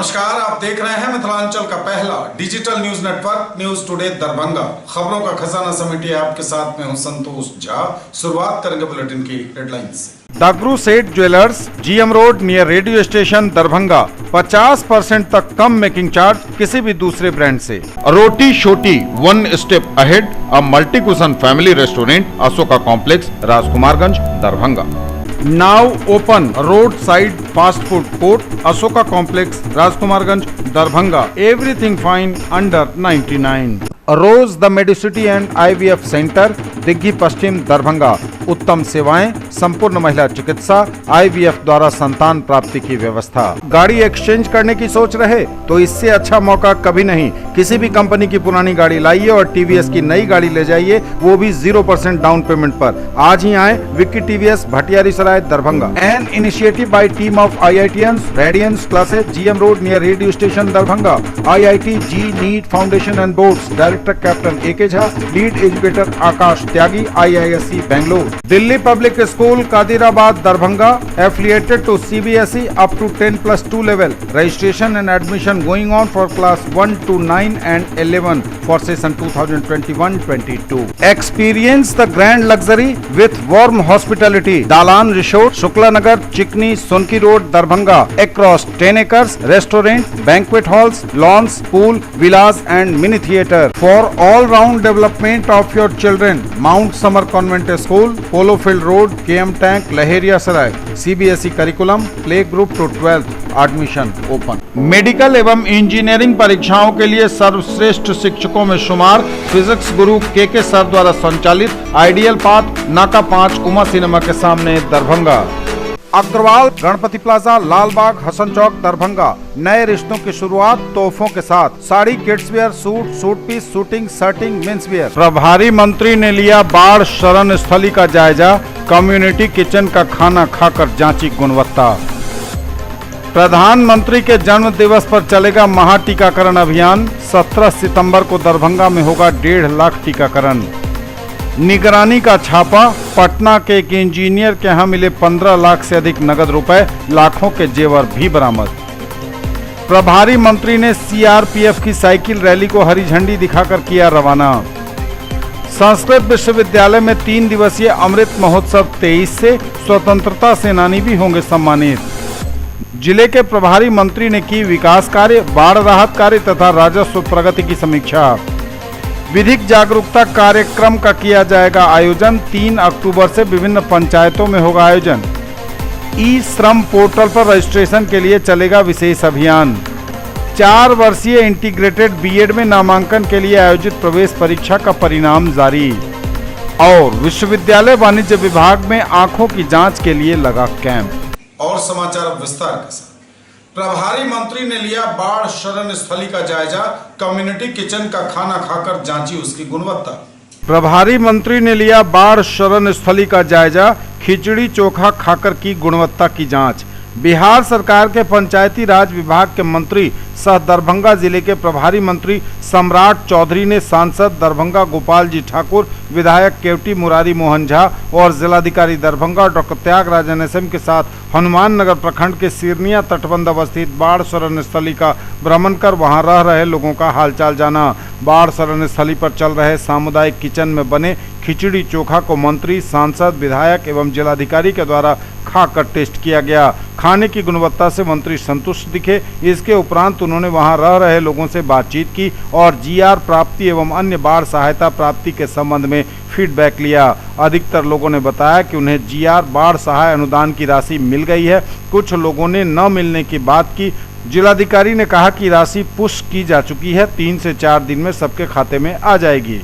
नमस्कार, आप देख रहे हैं मिथिलांचल का पहला digital news network news today Darbhanga. खबरों का खजाना समेटिए आपके साथ में हूं संतोष झा। शुरुआत करेंगे बुलेटिन की हेडलाइंस से। दागरू सेठ jewellers, GM road near radio station Darbhanga 50% तक कम मेकिंग चार्ज किसी भी दूसरे ब्रांड से। Roti Shoti one step ahead, a multi cuisine family restaurant, Ashoka complex, Rajkumarganj, Darbhanga. Now open roadside fast food court, Ashoka complex, Rajkumarganj, Darbhanga. Everything fine under 99। Rose the Medicity and IVF centre, Digghi Pashchim, Darbhanga. उत्तम सेवाएं, संपूर्ण महिला चिकित्सा, IVF द्वारा संतान प्राप्ति की व्यवस्था। गाड़ी एक्सचेंज करने की सोच रहे तो इससे अच्छा मौका कभी नहीं। किसी भी कंपनी की पुरानी गाड़ी लाइए और TVS की नई गाड़ी ले जाइए, वो भी 0% डाउन पेमेंट पर। आज ही आए Vicky TVS, Bhatiyari Sarai, Darbhanga. An initiative by team of IITians, radiance classes, GM road near radio station, Darbhanga. IIT JEE NEET foundation and boards, director captain AK Jha, lead educator Akash Tyagi, IISc Bangalore. Delhi public school Kadirabad, Darbhanga, affiliated to CBSE up to 10+2 level. Registration and admission going on for class 1 to 9 and 11 for session 2021-22. Experience the grand luxury with warm hospitality. Dalan Resort, Shukla Nagar, Chikni, Sonki Road, Darbhanga. Across 10 acres, restaurant, banquet halls, lawns, pool, villas and mini theatre. For all-round development of your children, Mount Summer Convent School, Polo Field Road, KM Tank, Laheriya Saray. CBSE curriculum, play group to 12th, admission open. Medical एवं engineering परीक्षाओं के लिए सर्वश्रेष्ठ शिक्षकों में शुमार physics गुरु KK sir द्वारा संचालित आइडियल पाथ, नाका 5, उमा सिनेमा के सामने, दरभंगा। अग्रवाल गणपति प्लाजा, लालबाग, हसन चौक, दरभंगा। नए रिश्तों की शुरुआत तोहफों के साथ। Sari, kids wear, suit, suit piece, suiting, shirting, men's wear. प्रभारी मंत्री ने लिया बाढ़ शरण स्थली का जायजा, कम्युनिटी किचन का खाना खाकर जांची गुणवत्ता। प्रधानमंत्री के जन्म दिवस पर चलेगा महा टीकाकरण अभियान। 17 सितंबर को दरभंगा में होगा 1.5 लाख टीकाकरण। निगरानी का छापा, पटना के एक इंजीनियर के यहाँ मिले 15 लाख से अधिक नगद रुपए, लाखों के जेवर भी बरामद। प्रभारी मंत्री ने CRPF की साइकिल रैली को हरी झंडी दिखाकर किया रवाना। संस्कृत विश्वविद्यालय में 3 दिवसीय अमृत महोत्सव 23 से स्वतंत्रता सेनानी भी होंगे सम्मानित। जिले के प्रभारी मंत्री ने की विकास कार्य, बाढ़ राहत कार्य तथा राजस्व प्रगति की समीक्षा। विधिक जागरूकता कार्यक्रम का किया जाएगा आयोजन। 3 अक्टूबर से विभिन्न पंचायतों में होगा आयोजन। ई-श्रम पोर्टल पर रजिस्ट्रेशन के लिए चलेगा विशेष अभियान। 4 वर्षीय इंटीग्रेटेड BEd में नामांकन के लिए आयोजित प्रवेश परीक्षा का परिणाम जारी। और विश्वविद्यालय वाणिज्य विभाग में आंखों की जांच के लिए लगा कैंप। और समाचार अब विस्तार के साथ। प्रभारी मंत्री ने लिया बाढ़ शरण स्थली का जायजा, कम्युनिटी किचन का खाना खाकर जांची उसकी गुणवत्ता। प्रभारी मंत्री ने लिया बाढ़ शरण स्थली का जायजा, खिचड़ी चोखा खाकर की गुणवत्ता की जांच। बिहार सरकार के पंचायती राज विभाग के मंत्री सह दरभंगा जिले के प्रभारी मंत्री सम्राट चौधरी ने सांसद दरभंगा गोपाल जी ठाकुर, विधायक केवटी मुरारी मोहन झा और जिलाधिकारी दरभंगा डॉक्टर त्यागराज NSM के साथ हनुमान नगर प्रखंड के सिरनिया तटबंध अवस्थित बाढ़ शरण स्थली का भ्रमण कर वहां रह रहे लोगों का हालचाल जाना। बाढ़ शरण स्थली पर चल रहे सामुदायिक किचन में बने खिचड़ी चोखा को मंत्री, सांसद, विधायक एवं जिलाधिकारी के द्वारा खाकर टेस्ट किया गया। खाने की गुणवत्ता से मंत्री संतुष्ट दिखे। इसके उपरांत उन्होंने वहां रह रहे लोगों से बातचीत की और GR प्राप्ति एवं अन्य बाढ़ सहायता प्राप्ति के संबंध में फीडबैक लिया। अधिकतर लोगों ने बताया कि उन्हें GR बाढ़ सहाय अनुदान की राशि मिल गई है। कुछ लोगों ने न मिलने की बात की। जिलाधिकारी ने कहा कि राशि पुश की जा चुकी है, 3 से 4 दिन में सबके खाते में आ जाएगी।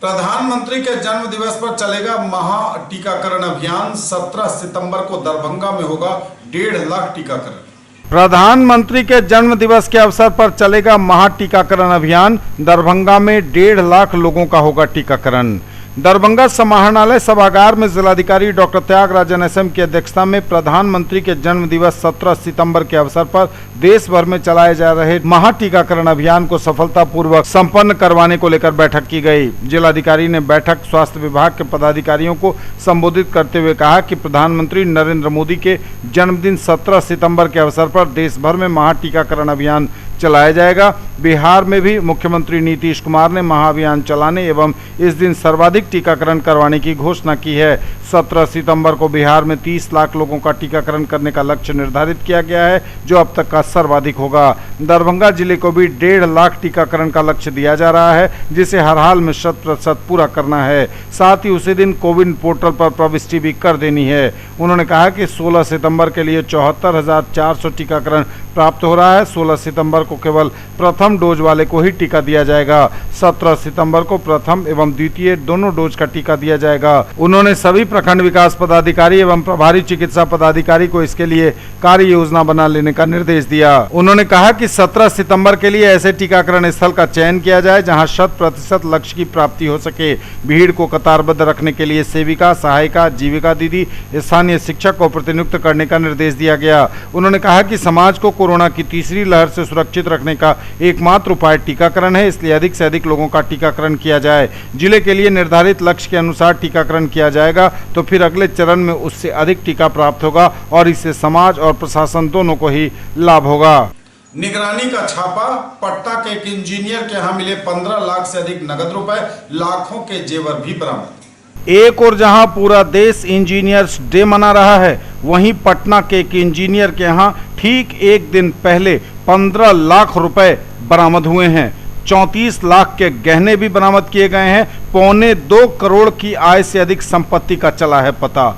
प्रधानमंत्री के जन्म दिवस पर चलेगा महा टीकाकरण अभियान। 17 सितंबर को दरभंगा में होगा 1.5 लाख टीकाकरण। प्रधानमंत्री के जन्म दिवस के अवसर पर चलेगा महा टीकाकरण अभियान। दरभंगा में 1.5 लाख लोगों का होगा टीकाकरण। दरभंगा समाहरणालय सभागार में जिलाधिकारी डॉक्टर त्यागराजन एसएम की अध्यक्षता में प्रधानमंत्री के जन्म दिवस 17 सितंबर के अवसर पर देश भर में चलाए जा रहे महा टीकाकरण अभियान को सफलतापूर्वक संपन्न करवाने को लेकर बैठक की गई। जिलाधिकारी ने बैठक स्वास्थ्य विभाग के पदाधिकारियों को संबोधित करते हुए कहा कि प्रधानमंत्री नरेंद्र मोदी के जन्मदिन 17 सितंबर के अवसर पर देश भर में महा टीकाकरण अभियान चलाया जाएगा। बिहार में भी मुख्यमंत्री नीतीश कुमार ने महाअभियान चलाने एवं इस दिन सर्वाधिक टीकाकरण करवाने की घोषणा की है। 17 सितंबर को बिहार में 30 लाख लोगों का टीकाकरण करने का लक्ष्य निर्धारित किया गया है, जो अब तक का सर्वाधिक होगा। दरभंगा जिले को भी 1.5 लाख टीकाकरण का लक्ष्य दिया जा रहा है, जिसे हर हाल में 100% पूरा करना है। साथ ही उसी दिन कोविन पोर्टल पर प्रविष्टि भी कर देनी है। उन्होंने कहा कि 16 सितंबर के लिए 74,400 टीकाकरण प्राप्त हो रहा है। 16 सितंबर को केवल प्रथम डोज वाले को ही टीका दिया जाएगा। 17 सितंबर को प्रथम एवं द्वितीय दोनों डोज का टीका दिया जाएगा। उन्होंने सभी प्रखंड विकास पदाधिकारी एवं प्रभारी चिकित्सा पदाधिकारी को इसके लिए कार्य योजना बना लेने का निर्देश दिया। उन्होंने कहा कि 17 सितंबर के लिए ऐसे टीकाकरण स्थल का चयन किया जाए जहां 100% लक्ष्य की प्राप्ति हो सके। भीड़ को कतारबद्ध रखने के लिए सेविका, सहायिका, जीविका दीदी, स्थानीय शिक्षक को प्रतिनियुक्त करने का निर्देश दिया गया। उन्होंने कहा कि समाज को कोरोना की तीसरी लहर से सुरक्षित रखने का एकमात्र उपाय टीकाकरण है, इसलिए अधिक से अधिक लोगों का टीकाकरण किया जाए। जिले के लिए निर्धारित लक्ष्य के अनुसार टीकाकरण किया जाएगा तो फिर अगले चरण में उससे अधिक टीका प्राप्त होगा और इससे समाज और प्रशासन दोनों को ही लाभ होगा। निगरानी का छापा, पटना के एक इंजीनियर के यहाँ मिले 15 लाख से अधिक नगद रुपए, लाखों के जेवर भी बरामद। एक और जहां पूरा देश इंजीनियर्स डे मना रहा है, वहीं पटना के एक इंजीनियर के यहां ठीक एक दिन पहले 15 लाख रुपए बरामद हुए हैं। 34 लाख के गहने भी बरामद किए गए हैं। 1.25 करोड़ की आय से अधिक संपत्ति का चला है पता।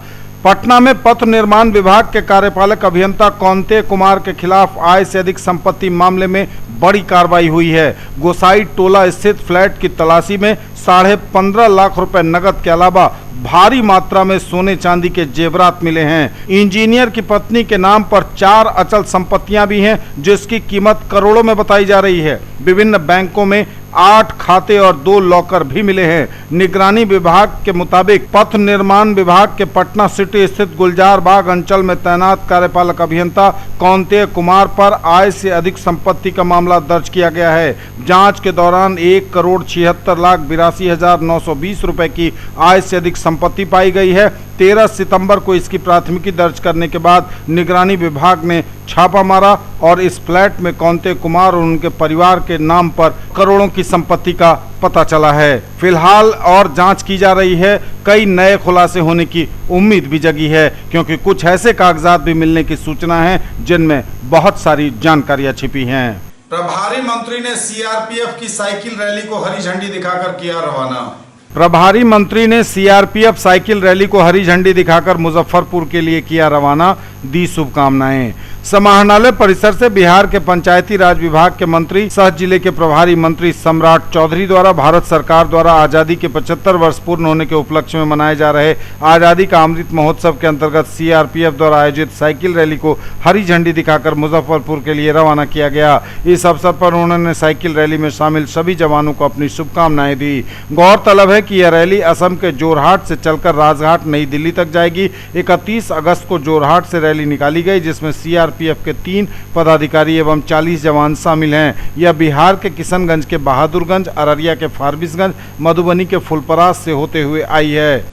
पटना में पथ निर्माण विभाग के कार्यपालक अभियंता कौंते कुमार के खिलाफ आय से अधिक संपत्ति मामले में बड़ी कार्रवाई हुई है। गोसाई टोला स्थित फ्लैट की तलाशी में 15.5 लाख रुपए नकद के अलावा भारी मात्रा में सोने चांदी के जेवरात मिले हैं। इंजीनियर की पत्नी के नाम पर 4 अचल संपत्तियां भी हैं, जिसकी कीमत करोड़ों में बताई जा रही है। विभिन्न बैंकों में 8 खाते और 2 लॉकर भी मिले हैं। निगरानी विभाग के मुताबिक पथ निर्माण विभाग के पटना सिटी स्थित गुलजार बाग अंचल में तैनात कार्यपालक अभियंता कौंते कुमार पर आय से अधिक संपत्ति का मामला दर्ज किया गया है। जांच के दौरान 1,76,82,920 रुपए की आय से अधिक संपत्ति पाई गई है। 13 सितंबर को इसकी प्राथमिकी दर्ज करने के बाद निगरानी विभाग ने छापा मारा और इस फ्लैट में कौंते कुमार और उनके परिवार के नाम पर करोड़ों की संपत्ति का पता चला है। फिलहाल और जांच की जा रही है। कई नए खुलासे होने की उम्मीद भी जगी है, क्योंकि कुछ ऐसे कागजात भी मिलने की सूचना है जिनमें बहुत सारी जानकारियां छिपी हैं। प्रभारी मंत्री ने सीआरपीएफ की साइकिल रैली को हरी झंडी दिखाकर किया रवाना। प्रभारी मंत्री ने सीआरपीएफ साइकिल रैली को हरी झंडी दिखाकर मुजफ्फरपुर के लिए किया रवाना, दी शुभकामनाएं। समाहरणालय परिसर से बिहार के पंचायती राज विभाग के मंत्री सह जिले के प्रभारी मंत्री सम्राट चौधरी द्वारा भारत सरकार द्वारा आज़ादी के 75 वर्ष पूर्ण होने के उपलक्ष्य में मनाए जा रहे आज़ादी का अमृत महोत्सव के अंतर्गत सीआरपीएफ द्वारा आयोजित साइकिल रैली को हरी झंडी दिखाकर मुजफ्फरपुर के लिए रवाना किया गया। इस अवसर पर उन्होंने साइकिल रैली में शामिल सभी जवानों को अपनी शुभकामनाएं दी। गौरतलब है कि यह रैली असम के जोरहाट से चलकर राजघाट नई दिल्ली तक जाएगी। 31 अगस्त को जोरहाट से रैली निकाली गई, जिसमें सीआरपीएफ के 3 पदाधिकारी एवं 40 जवान शामिल हैं। यह बिहार के किशनगंज के बहादुरगंज, अररिया के फारबिसगंज, मधुबनी के फुलपरास से होते हुए आई है।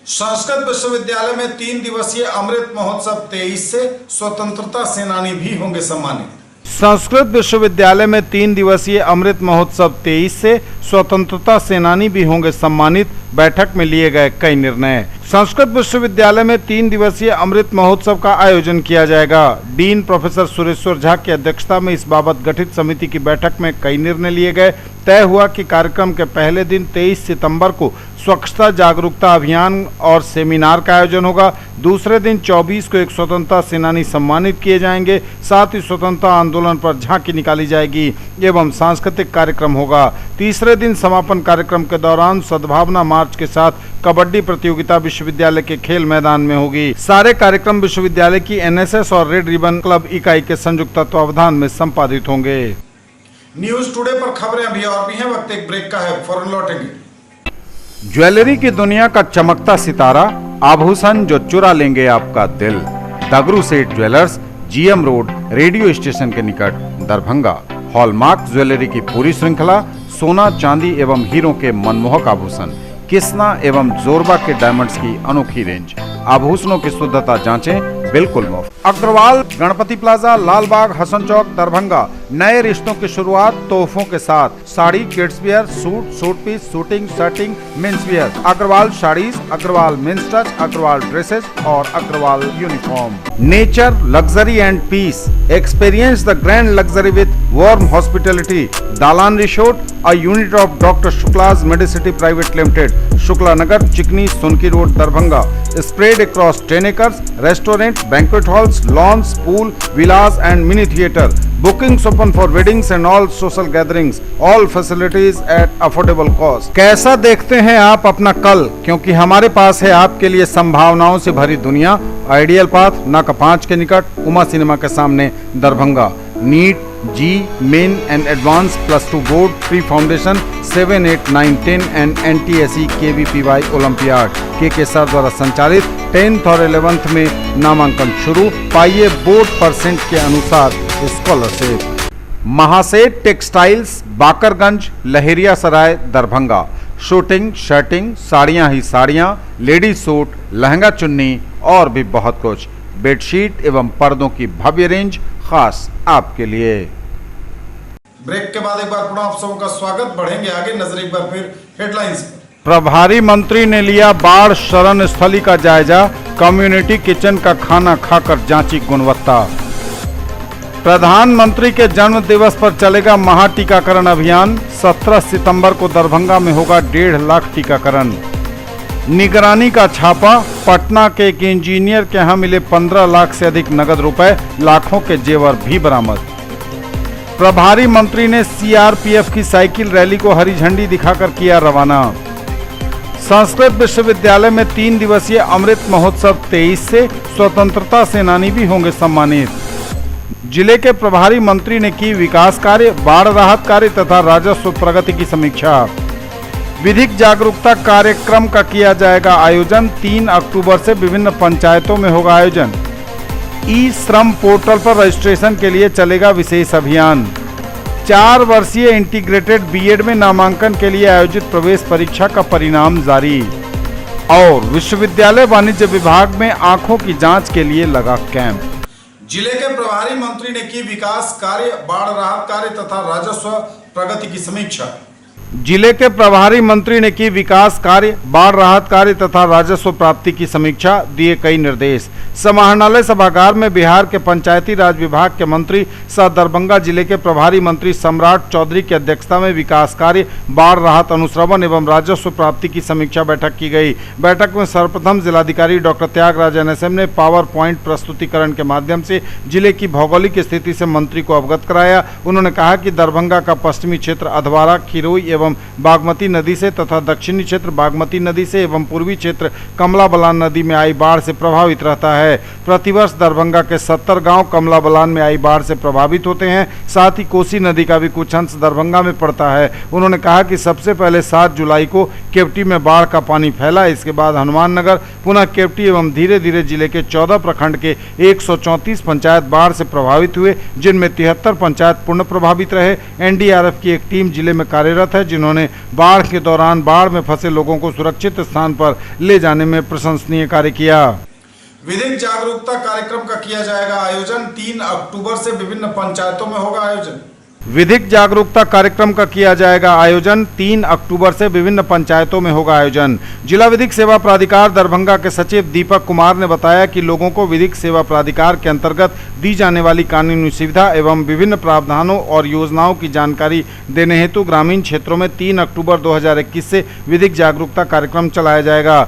संस्कृत विश्वविद्यालय में 3 दिवसीय अमृत महोत्सव 23 से स्वतंत्रता सेनानी भी होंगे सम्मानित। संस्कृत विश्वविद्यालय में 3 दिवसीय अमृत महोत्सव 23 से स्वतंत्रता सेनानी भी होंगे सम्मानित। बैठक में लिए गए कई निर्णय। संस्कृत विश्वविद्यालय में 3 दिवसीय अमृत महोत्सव का आयोजन किया जाएगा। डीन प्रोफेसर सुरेश्वर झा की अध्यक्षता में इस बाबत गठित समिति की बैठक में कई निर्णय लिए गए। तय हुआ कि कार्यक्रम के पहले दिन 23 सितंबर को स्वच्छता जागरूकता अभियान और सेमिनार का आयोजन होगा। दूसरे दिन 24 को एक स्वतंत्रता सेनानी सम्मानित किए जाएंगे। साथ ही स्वतंत्रता आंदोलन पर झांकी निकाली जाएगी एवं सांस्कृतिक कार्यक्रम होगा। तीसरे दिन समापन कार्यक्रम के दौरान सद्भावना मार्च के साथ कबड्डी प्रतियोगिता विश्वविद्यालय के खेल मैदान में होगी। सारे कार्यक्रम विश्वविद्यालय की एनएसएस और रेड रिबन क्लब इकाई के संयुक्त तत्वावधान में संपादित होंगे। न्यूज टुडे पर खबरें अभी और भी हैं, वक्त एक ब्रेक का है, फौरन लौटेंगे। ज्वेलरी की दुनिया का चमकता सितारा, आभूषण जो चुरा लेंगे आपका दिल। दगरू सेठ jewellers, GM road, radio station के निकट, दरभंगा। हॉलमार्क ज्वेलरी की पूरी श्रृंखला, सोना, चांदी एवं हीरों के मनमोहक आभूषण, किस्ना एवं जोरबा के डायमंड्स की अनोखी रेंज। आभूषणों की शुद्धता जांचें बिल्कुल मुफ्त। अग्रवाल गणपति प्लाजा, लालबाग, हसन चौक, दरभंगा। नए रिश्तों की शुरुआत तोहफों के साथ। Sari, kids wear, suit, suit piece, suiting, shirting, men's wear. Agrawal saris, Agrawal men's touch, Agrawal dresses और Agrawal uniform. Nature, luxury and peace. Experience the grand luxury with warm hospitality. Dalan resort, a unit of doctor Shukla's medicity private limited, Shukla Nagar, Chikni, Sunki road, Darbhanga. Spread across 10 acres, restaurant, banquet halls, lawns, pool, villas and mini theater. Bookings open for weddings and all social gatherings. All facilities at affordable cost. कैसा देखते हैं आप अपना कल? क्योंकि हमारे पास है आपके लिए संभावनाओं से भरी दुनिया। आइडियल पाथ, नाका 5 के निकट, उमा सिनेमा के सामने, Darbhanga. NEET, JEE, main and advance +2 board, pre foundation 7, 8, 9, 10 and NTSE KVPY olympiad के सर द्वारा संचालित 10th और 11th में नामांकन शुरू। पाइए बोर्ड परसेंट के अनुसार स्कॉलरशिप। महासेठ टेक्सटाइल्स, बाकरगंज, लहेरिया सराय, दरभंगा। शूटिंग, शर्टिंग, साड़ियाँ ही साड़ियाँ, लेडीज सूट, लहंगा चुन्नी और भी बहुत कुछ। बेडशीट एवं पर्दों की भव्य रेंज खास आपके लिए। ब्रेक के बाद एक बार पुनः आप सबों का स्वागत। बढ़ेंगे आगे, नजर एक बार फिर हेडलाइंस पर। प्रभारी मंत्री ने लिया बाढ़ शरण स्थली का जायजा, कम्युनिटी किचन का खाना खाकर जांची गुणवत्ता। प्रधानमंत्री के जन्म दिवस पर चलेगा महा टीकाकरण अभियान। 17 सितंबर को दरभंगा में होगा 1.5 लाख टीकाकरण। निगरानी का छापा, पटना के एक इंजीनियर के यहां मिले 15 लाख से अधिक नगद रुपए, लाखों के जेवर भी बरामद। प्रभारी मंत्री ने सीआरपीएफ की साइकिल रैली को हरी झंडी दिखाकर किया रवाना। संस्कृत विश्वविद्यालय में 3 दिवसीय अमृत महोत्सव 23 से, स्वतंत्रता सेनानी भी होंगे सम्मानित। जिले के प्रभारी मंत्री ने की विकास कार्य, बाढ़ राहत कार्य तथा राजस्व प्रगति की समीक्षा। विधिक जागरूकता कार्यक्रम का किया जाएगा आयोजन। 3 अक्टूबर से विभिन्न पंचायतों में होगा आयोजन। ई श्रम पोर्टल पर रजिस्ट्रेशन के लिए चलेगा विशेष अभियान। 4 वर्षीय इंटीग्रेटेड बीएड में नामांकन के लिए आयोजित प्रवेश परीक्षा का परिणाम जारी। और विश्वविद्यालय वाणिज्य विभाग में आंखों की जांच के लिए लगा कैंप। जिले के प्रभारी मंत्री ने की विकास कार्य, बाढ़ राहत कार्य तथा राजस्व प्रगति की समीक्षा। जिले के प्रभारी मंत्री ने की विकास कार्य, बाढ़ राहत कार्य तथा राजस्व प्राप्ति की समीक्षा, दिए कई निर्देश। समाहरणालय सभागार में बिहार के पंचायती राज विभाग के मंत्री सह दरभंगा जिले के प्रभारी मंत्री सम्राट चौधरी की अध्यक्षता में विकास कार्य, बाढ़ राहत अनुश्रवण एवं राजस्व प्राप्ति की समीक्षा बैठक की गई। बैठक में सर्वप्रथम जिलाधिकारी डॉक्टर त्यागराज NSM ने पावर पॉइंट प्रस्तुतिकरण के माध्यम से जिले की भौगोलिक स्थिति से मंत्री को अवगत कराया। उन्होंने कहा कि दरभंगा का पश्चिमी क्षेत्र अधवारा, खिरोई एवं बागमती नदी से तथा दक्षिणी क्षेत्र बागमती नदी से एवं पूर्वी क्षेत्र कमला बलान नदी में आई बाढ़ से प्रभावित रहता है। प्रतिवर्ष दरभंगा के 70 गांव कमला बलान में आई बाढ़ से प्रभावित होते हैं। साथ ही कोसी नदी का भी कुछ अंश दरभंगा में पड़ता है। उन्होंने कहा कि सबसे पहले 7 जुलाई को केवटी में बाढ़ का पानी फैला, इसके बाद हनुमान नगर, पुनः केवटी एवं धीरे धीरे जिले के 14 प्रखंड के 134 पंचायत बाढ़ से प्रभावित हुए, जिनमें 73 पंचायत पूर्ण प्रभावित रहे। एनडीआरएफ की एक टीम जिले में कार्यरत है, जिन्होंने बाढ़ के दौरान बाढ़ में फंसे लोगों को सुरक्षित स्थान पर ले जाने में प्रशंसनीय कार्य किया। विधिक जागरूकता कार्यक्रम का किया जाएगा आयोजन। 3 अक्टूबर से विभिन्न पंचायतों में होगा आयोजन। विधिक जागरूकता कार्यक्रम का किया जाएगा आयोजन। 3 अक्टूबर से विभिन्न पंचायतों में होगा आयोजन। जिला विधिक सेवा प्राधिकार दरभंगा के सचिव दीपक कुमार ने बताया कि लोगों को विधिक सेवा प्राधिकार के अंतर्गत दी जाने वाली कानूनी सुविधा एवं विभिन्न प्रावधानों और योजनाओं की जानकारी देने हेतु ग्रामीण क्षेत्रों में 3 अक्टूबर 2021 से विधिक जागरूकता कार्यक्रम चलाया जाएगा।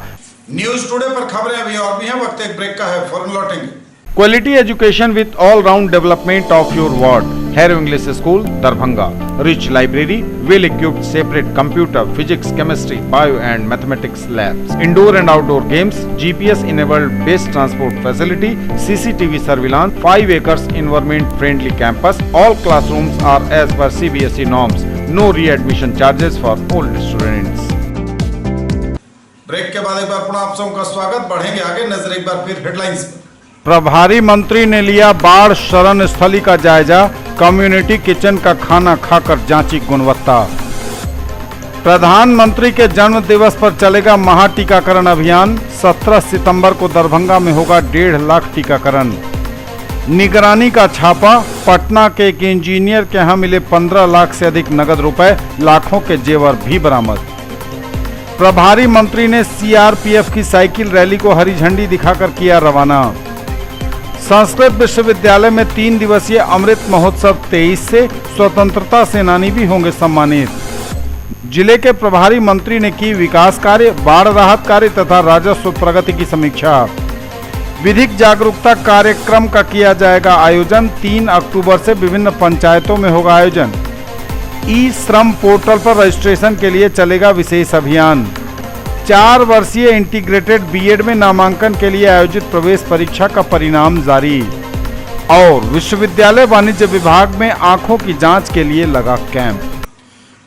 न्यूज टुडे पर खबरें अभी और भी हैं, वक्त एक ब्रेक का है, फौरन लौटेंगे। Quality education with all round development of your ward. Harrow English school Darbhanga. Rich library, well equipped separate computer, physics, chemistry, bio and mathematics labs. Indoor and outdoor games, GPS enabled base transport facility, CCTV surveillance, 5 acres environment friendly campus. All classrooms are as per CBSE norms. No readmission charges for old students. Break के बाद एक बार पुनः आप सबका स्वागत। बढ़ेंगे आगे, नजर एक बार फिर हेडलाइंस पर। प्रभारी मंत्री ने लिया बाढ़ शरण स्थली का जायजा, कम्युनिटी किचन का खाना खाकर जांची गुणवत्ता। प्रधानमंत्री के जन्म दिवस पर चलेगा महा टीकाकरण अभियान, 17 सितंबर को दरभंगा में होगा 1.5 लाख टीकाकरण। निगरानी का छापा, पटना के एक इंजीनियर के यहां मिले 15 लाख से अधिक नगद रुपए, लाखों के जेवर भी बरामद। प्रभारी मंत्री ने सीआरपीएफ की साइकिल रैली को हरी झंडी दिखाकर किया रवाना। संस्कृत विश्वविद्यालय में 3 दिवसीय अमृत महोत्सव 23 से, स्वतंत्रता सेनानी भी होंगे सम्मानित। जिले के प्रभारी मंत्री ने की विकास कार्य, बाढ़ राहत कार्य तथा राजस्व प्रगति की समीक्षा। विधिक जागरूकता कार्यक्रम का किया जाएगा आयोजन, 3 अक्टूबर से विभिन्न पंचायतों में होगा आयोजन। ई श्रम पोर्टल पर रजिस्ट्रेशन के लिए चलेगा विशेष अभियान। 4 वर्षीय इंटीग्रेटेड बीएड में नामांकन के लिए आयोजित प्रवेश परीक्षा का परिणाम जारी। और विश्वविद्यालय वाणिज्य विभाग में आंखों की जांच के लिए लगा कैंप।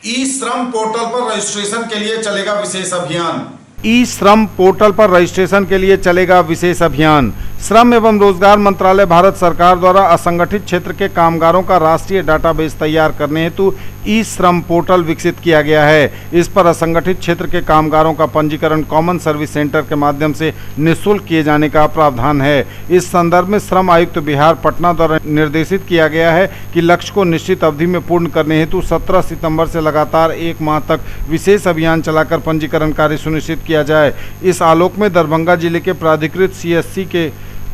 ई श्रम पोर्टल पर रजिस्ट्रेशन के लिए चलेगा विशेष अभियान। ई श्रम पोर्टल पर रजिस्ट्रेशन के लिए चलेगा विशेष अभियान। श्रम एवं रोजगार मंत्रालय भारत सरकार द्वारा असंगठित क्षेत्र के कामगारों का राष्ट्रीय डाटाबेस तैयार करने हेतु ई श्रम पोर्टल विकसित किया गया है। इस पर असंगठित क्षेत्र के कामगारों का पंजीकरण कॉमन सर्विस सेंटर के माध्यम से निःशुल्क किए जाने का प्रावधान है। इस संदर्भ में श्रम आयुक्त बिहार पटना द्वारा निर्देशित किया गया है कि लक्ष्य को निश्चित अवधि में पूर्ण करने हेतु 17 सितंबर से लगातार 1 माह तक विशेष अभियान चलाकर पंजीकरण कार्य सुनिश्चित किया जाए। इस आलोक में दरभंगा जिले के प्राधिकृत सीएससी के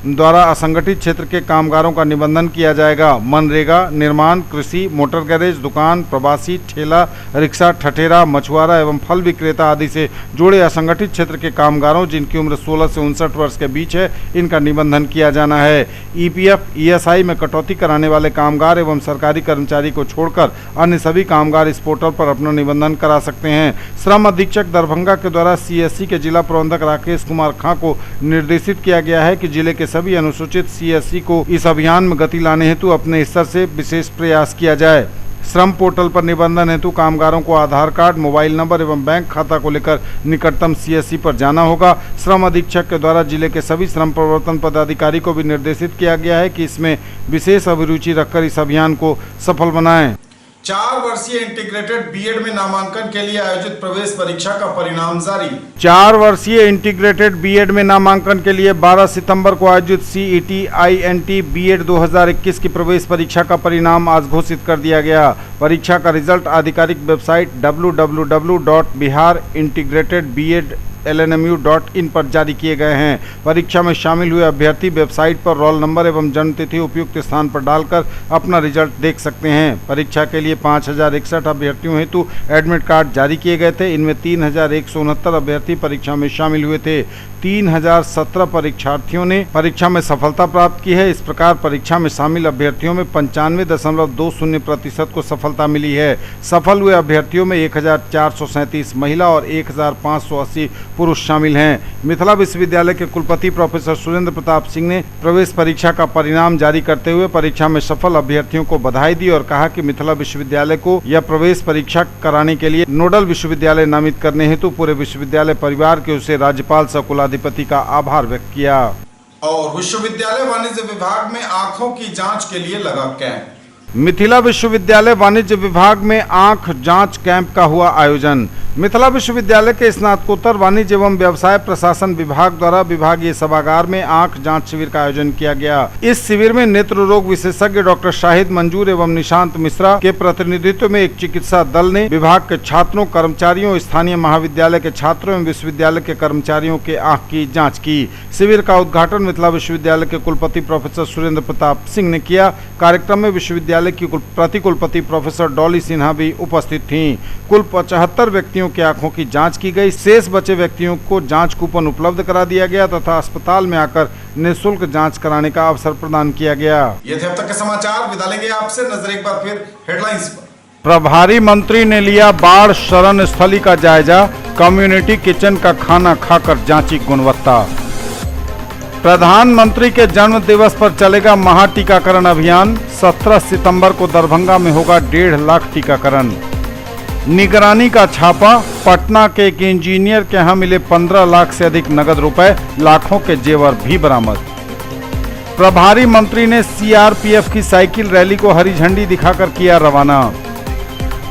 द्वारा असंगठित क्षेत्र के कामगारों का निबंधन किया जाएगा। मनरेगा, निर्माण, कृषि, मोटर गैरेज, दुकान, प्रवासी, ठेला, रिक्शा, ठठेरा, मछुआरा एवं फल विक्रेता आदि से जुड़े असंगठित क्षेत्र के कामगारों जिनकी उम्र 16 से 59 वर्ष के बीच है, इनका निबंधन किया जाना है। ईपीएफ, ईएसआई में कटौती कराने वाले कामगार एवं सरकारी कर्मचारी को छोड़कर अन्य सभी कामगार इस पोर्टल पर अपना निबंधन करा सकते हैं। श्रम अधीक्षक दरभंगा के द्वारा सीएससी के जिला प्रबंधक राकेश कुमार खां को निर्देशित किया गया है कि जिले के सभी अनुसूचित सीएससी को इस अभियान में गति लाने हेतु अपने स्तर से विशेष प्रयास किया जाए। श्रम पोर्टल पर निबंधन हेतु कामगारों को आधार कार्ड, मोबाइल नंबर एवं बैंक खाता को लेकर निकटतम सीएससी पर जाना होगा। श्रम अधीक्षक के द्वारा जिले के सभी श्रम प्रवर्तन पदाधिकारी को भी निर्देशित किया गया है कि इसमें विशेष अभिरुचि रखकर इस अभियान को सफल बनाएं। 4 वर्षीय इंटीग्रेटेड बीएड में नामांकन के लिए आयोजित प्रवेश परीक्षा का परिणाम जारी। 4 वर्षीय इंटीग्रेटेड बीएड में नामांकन के लिए 12 सितंबर को आयोजित सीईटी आईएनटी बीएड 2021 की प्रवेश परीक्षा का परिणाम आज घोषित कर दिया गया। परीक्षा का रिजल्ट आधिकारिक वेबसाइट www.biharintegratedbedlnmu.in पर जारी किए गए हैं। परीक्षा में शामिल हुए अभ्यर्थी वेबसाइट पर रोल नंबर एवं जन्म तिथि उपयुक्त स्थान पर डालकर अपना रिजल्ट देख सकते हैं। परीक्षा के लिए 5061 अभ्यर्थियों हेतु एडमिट कार्ड जारी किए गए थे। इनमें 3169 अभ्यर्थी परीक्षा में शामिल हुए थे। 3017 परीक्षार्थियों ने परीक्षा में सफलता प्राप्त की है। इस प्रकार परीक्षा में शामिल अभ्यर्थियों में 95.20% को सफलता मिली है। सफल हुए अभ्यर्थियों में 1437 महिला और 1580 पुरुष शामिल हैं। मिथिला विश्वविद्यालय के कुलपति प्रोफेसर सुरेंद्र प्रताप सिंह ने प्रवेश परीक्षा का परिणाम जारी करते हुए परीक्षा में सफल अभ्यर्थियों को बधाई दी और कहा कि मिथिला विश्वविद्यालय को यह प्रवेश परीक्षा कराने के लिए नोडल विश्वविद्यालय नामित करने हेतु पूरे विश्वविद्यालय परिवार के उसे राज्यपाल सह कुलाधिपति का आभार व्यक्त किया। और विश्वविद्यालय वाणिज्य विभाग में आंखों की जांच के लिए लगा कैंप। मिथिला विश्वविद्यालय वाणिज्य विभाग में आंख जांच कैंप का हुआ आयोजन। मिथिला विश्वविद्यालय के स्नातकोत्तर वाणिज्य एवं व्यवसाय प्रशासन विभाग द्वारा विभागीय सभागार में आंख जांच शिविर का आयोजन किया गया। इस शिविर में नेत्र रोग विशेषज्ञ डॉक्टर शाहिद मंजूर एवं निशांत मिश्रा के प्रतिनिधित्व में एक चिकित्सा दल ने विभाग के छात्रों, कर्मचारियों, स्थानीय महाविद्यालय के छात्रों एवं विश्वविद्यालय के कर्मचारियों के आंख की जाँच की। शिविर का उद्घाटन मिथिला विश्वविद्यालय के कुलपति प्रोफेसर सुरेंद्र प्रताप सिंह ने किया। कार्यक्रम में विश्वविद्यालय की प्रतिकुलपति प्रोफेसर डॉली सिन्हा भी उपस्थित थीं। कुल 75 व्यक्तियों की आंखों की जांच की गई। शेष बचे व्यक्तियों को जांच कूपन उपलब्ध करा दिया गया तथा अस्पताल में आकर निःशुल्क जांच कराने का अवसर प्रदान किया गया। ये थे अब तक के समाचार। विदा लेंगे आपसे। नजर एक बार फिर हेडलाइंस पर। प्रभारी मंत्री ने लिया बाढ़ शरण स्थली का जायजा, कम्युनिटी किचन का खाना खाकर जांची गुणवत्ता। प्रधानमंत्री के जन्म दिवस पर चलेगा महा टीकाकरण अभियान, 17 सितंबर को दरभंगा में होगा 1.5 लाख टीकाकरण। निगरानी का छापा, पटना के एक इंजीनियर के यहां मिले 15 लाख से अधिक नगद रुपए, लाखों के जेवर भी बरामद। प्रभारी मंत्री ने सीआरपीएफ की साइकिल रैली को हरी झंडी दिखाकर किया रवाना।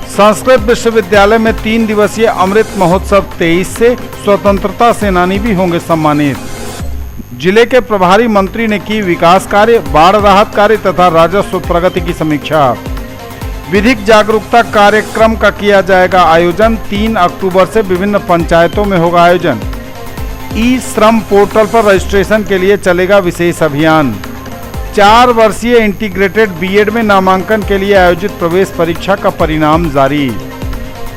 संस्कृत विश्वविद्यालय में 3 दिवसीय अमृत महोत्सव 23 से, स्वतंत्रता सेनानी भी होंगे सम्मानित। जिले के प्रभारी मंत्री ने की विकास कार्य, बाढ़ राहत कार्य तथा राजस्व प्रगति की समीक्षा। विधिक जागरूकता कार्यक्रम का किया जाएगा आयोजन, 3 अक्टूबर से विभिन्न पंचायतों में होगा आयोजन। ई श्रम पोर्टल पर रजिस्ट्रेशन के लिए चलेगा विशेष अभियान। 4 वर्षीय इंटीग्रेटेड बीएड में नामांकन के लिए आयोजित प्रवेश परीक्षा का परिणाम जारी।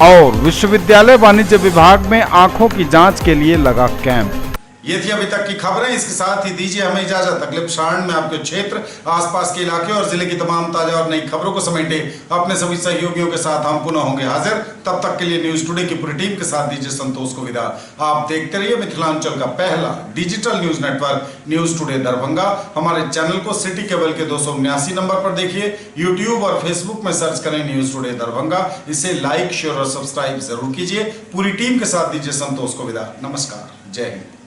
और विश्वविद्यालय वाणिज्य विभाग में आंखों की जांच के लिए लगा कैंप। ये थी अभी तक की खबरें। इसके साथ ही दीजिए हमें इजाजत। अगले प्रसारण में आपके क्षेत्र, आसपास के इलाके और जिले की तमाम ताजा और नई खबरों को समेटे अपने सभी सहयोगियों के साथ हम पुनः होंगे हाजिर। तब तक के लिए न्यूज टुडे की पूरी टीम के साथ दीजिए संतोष को विदा। आप देखते रहिए मिथिलांचल का पहला digital news network news today Darbhanga. हमारे चैनल को सिटी केबल के 279 नंबर पर देखिए। यूट्यूब और फेसबुक में सर्च करें न्यूज टुडे दरभंगा। इसे लाइक, शेयर और सब्सक्राइब जरूर कीजिए। पूरी टीम के साथ दीजिए संतोष को विदा। नमस्कार, जय हिंद।